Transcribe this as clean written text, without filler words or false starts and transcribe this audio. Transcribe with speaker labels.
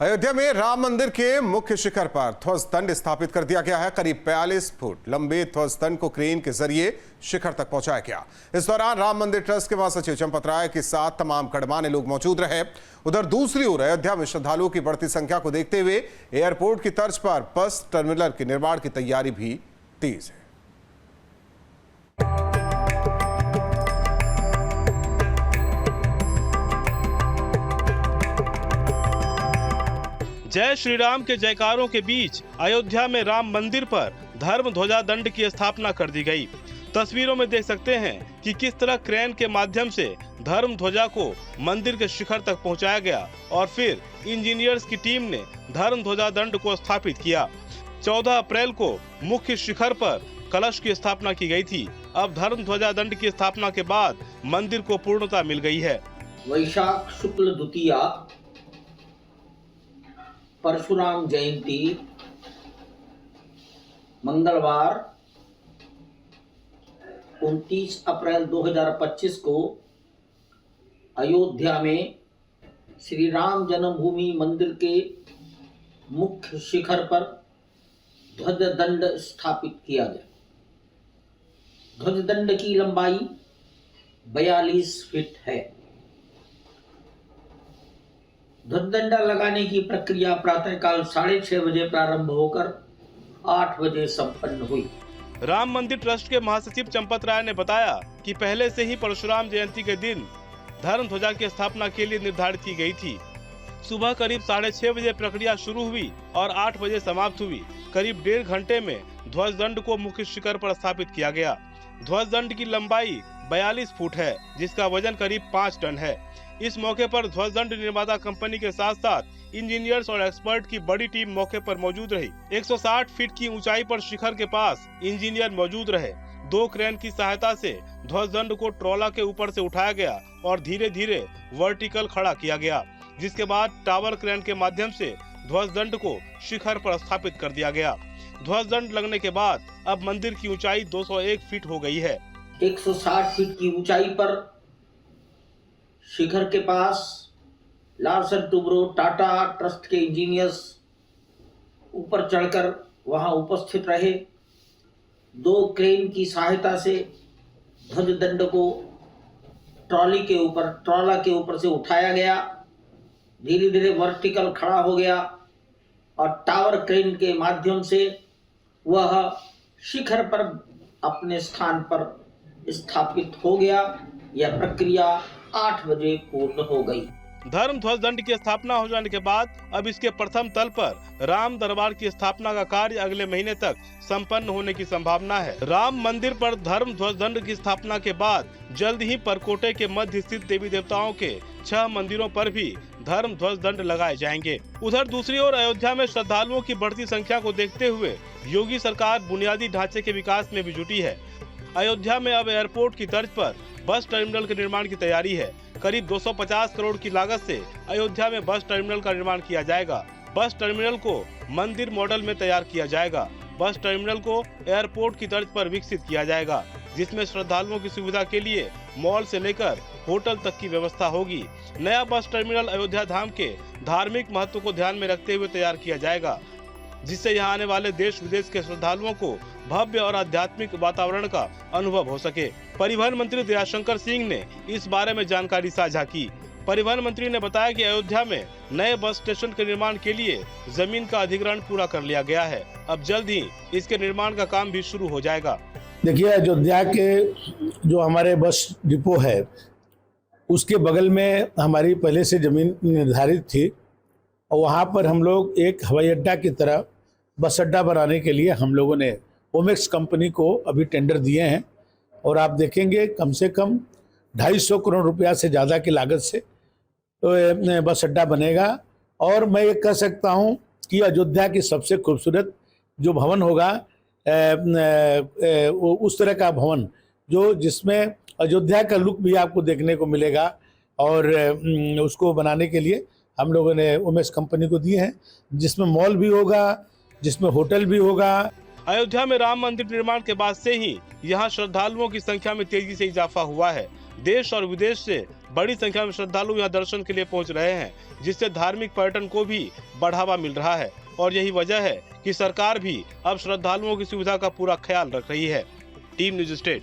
Speaker 1: अयोध्या में राम मंदिर के मुख्य शिखर पर ध्वज दंड स्थापित कर दिया गया है। करीब 42 फुट लंबे ध्वज दंड को क्रेन के जरिए शिखर तक पहुंचाया गया। इस दौरान राम मंदिर ट्रस्ट के महासचिव चंपत राय के साथ तमाम गणमान्य लोग मौजूद रहे। उधर दूसरी ओर अयोध्या में श्रद्धालुओं की बढ़ती संख्या को देखते हुए एयरपोर्ट की तर्ज पर बस टर्मिनल के निर्माण की तैयारी भी तेज है।
Speaker 2: जय श्री राम के जयकारों के बीच अयोध्या में राम मंदिर पर धर्म ध्वजा दंड की स्थापना कर दी गई। तस्वीरों में देख सकते हैं कि किस तरह क्रेन के माध्यम से धर्म ध्वजा को मंदिर के शिखर तक पहुंचाया गया और फिर इंजीनियर्स की टीम ने धर्म ध्वजा दंड को स्थापित किया। 14 अप्रैल को मुख्य शिखर पर कलश की स्थापना की गई थी। अब धर्म ध्वजा दंड की स्थापना के बाद मंदिर को पूर्णता मिल गई है।
Speaker 3: वैशाख शुक्ल द्वितीया परशुराम जयंती मंगलवार 29 अप्रैल 2025 को अयोध्या में श्री राम जन्मभूमि मंदिर के मुख्य शिखर पर ध्वज दंड स्थापित किया गया। ध्वज दंड की लंबाई 42 फीट है। ध्वजदंडा लगाने की प्रक्रिया प्रातःकाल 6:30 बजे प्रारंभ होकर 8 बजे संपन्न हुई।
Speaker 2: राम मंदिर ट्रस्ट के महासचिव चंपत राय ने बताया कि पहले से ही परशुराम जयंती के दिन धर्म ध्वजा की स्थापना के लिए निर्धारित की गई थी। सुबह करीब 6:30 बजे प्रक्रिया शुरू हुई और 8 बजे समाप्त हुई। करीब 1.5 घंटे में ध्वज दंड को मुख्य शिखर पर स्थापित किया गया। ध्वज दंड की लंबाई 42 फुट है, जिसका वजन करीब 5 टन है। इस मौके पर ध्वज दंड निर्माता कंपनी के साथ साथ इंजीनियर्स और एक्सपर्ट की बड़ी टीम मौके पर मौजूद रही। 160 फीट की ऊंचाई पर शिखर के पास इंजीनियर मौजूद रहे। 2 क्रेन की सहायता से ध्वज दंड को ट्रॉला के ऊपर से उठाया गया और धीरे धीरे वर्टिकल खड़ा किया गया, जिसके बाद टावर क्रेन के माध्यम से ध्वज दंड को शिखर पर स्थापित कर दिया गया। ध्वज दंड लगने के बाद अब मंदिर की ऊंचाई 201 फीट हो गई है।
Speaker 3: 160 फीट की ऊंचाई पर शिखर के पास लार्सन टुब्रो टाटा ट्रस्ट के इंजीनियर्स ऊपर चढ़कर वहां उपस्थित रहे। 2 क्रेन की सहायता से ध्वज दंड को ट्रॉला के ऊपर से उठाया गया, धीरे धीरे वर्टिकल खड़ा हो गया और टावर क्रेन के माध्यम से वह शिखर पर अपने स्थान पर स्थापित हो गया। यह प्रक्रिया 8 बजे पूर्ण हो गई।
Speaker 2: धर्म ध्वज दंड की स्थापना हो जाने के बाद अब इसके प्रथम तल पर राम दरबार की स्थापना का कार्य अगले महीने तक संपन्न होने की संभावना है। राम मंदिर पर धर्म ध्वज दंड की स्थापना के बाद जल्द ही परकोटे के मध्य स्थित देवी देवताओं के 6 मंदिरों पर भी धर्म ध्वज दंड लगाए जाएंगे। उधर दूसरी ओर अयोध्या में श्रद्धालुओं की बढ़ती संख्या को देखते हुए योगी सरकार बुनियादी ढांचे के विकास में भी जुटी है। अयोध्या में अब एयरपोर्ट की तर्ज पर बस टर्मिनल के निर्माण की तैयारी है। करीब 250 करोड़ की लागत से अयोध्या में बस टर्मिनल का निर्माण किया जाएगा। बस टर्मिनल को मंदिर मॉडल में तैयार किया जाएगा। बस टर्मिनल को एयरपोर्ट की तर्ज पर विकसित किया जाएगा, जिसमें श्रद्धालुओं की सुविधा के लिए मॉल से लेकर होटल तक की व्यवस्था होगी। नया बस टर्मिनल अयोध्या धाम के धार्मिक महत्व को ध्यान में रखते हुए तैयार किया जाएगा, जिससे यहाँ आने वाले देश विदेश के श्रद्धालुओं को भव्य और आध्यात्मिक वातावरण का अनुभव हो सके। परिवहन मंत्री दयाशंकर सिंह ने इस बारे में जानकारी साझा की। परिवहन मंत्री ने बताया कि अयोध्या में नए बस स्टेशन के निर्माण के लिए जमीन का अधिग्रहण पूरा कर लिया गया है। अब जल्द ही इसके निर्माण का काम भी शुरू हो जाएगा।
Speaker 4: देखिए, अयोध्या के जो हमारे बस डिपो है उसके बगल में हमारी पहले से जमीन निर्धारित थी और वहाँ पर हम लोग एक हवाई अड्डा की तरह बस अड्डा बनाने के लिए हम लोगों ने ओमेक्स कंपनी को अभी टेंडर दिए हैं और आप देखेंगे कम से कम 250 करोड़ रुपया से ज़्यादा की लागत से बस अड्डा बनेगा। और मैं ये कह सकता हूँ कि अयोध्या की सबसे खूबसूरत जो भवन होगा उस तरह का भवन जिसमें अयोध्या का लुक भी आपको देखने को मिलेगा और उसको बनाने के लिए हम लोगों ने उमेश कंपनी को दिए हैं, जिसमें मॉल भी होगा, जिसमें होटल भी होगा।
Speaker 2: अयोध्या में राम मंदिर निर्माण के बाद से ही यहाँ श्रद्धालुओं की संख्या में तेजी से इजाफा हुआ है। देश और विदेश से बड़ी संख्या में श्रद्धालु यहाँ दर्शन के लिए पहुँच रहे हैं, जिससे धार्मिक पर्यटन को भी बढ़ावा मिल रहा है। और यही वजह है कि सरकार भी अब श्रद्धालुओं की सुविधा का पूरा ख्याल रख रही है। Team news state.